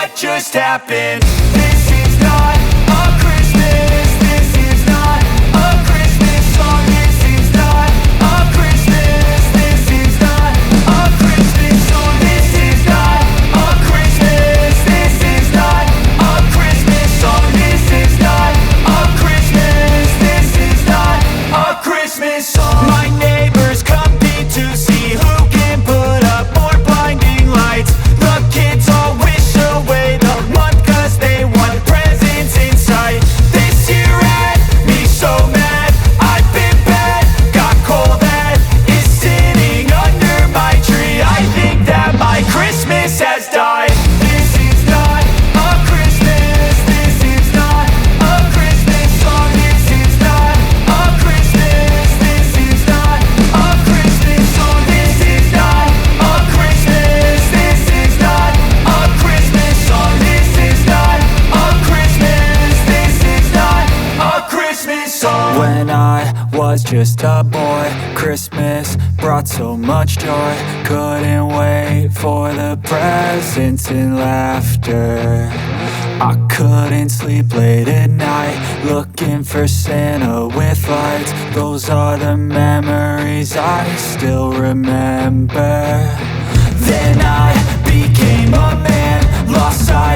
what just happened. This is not a Christmas. This is not a Christmas song. This is not a Christmas. This is not a Christmas song. This is not a Christmas. This is not a Christmas song. This is not a Christmas. This is not a Christmas song. My neighbors compete to see who can put up more blinding lights. The kids all wish away the month 'cause they want presents in sight. This year had me so mad, I've been bad, got coal that is sitting under my tree. I think that my Christmas has died. This is not a Christmas. This is not a Christmas song. This is not a Christmas. This is not a Christmas song. This is not a Christmas. This is not a Christmas song. This is not a Christmas. This is not a Christmas song. When I was just a boy, Christmas brought so much joy. Couldn't wait for the presents and laughter. I couldn't sleep late at night, looking for Santa with lights. Those are the memories I still remember. Then I became a man, lost sight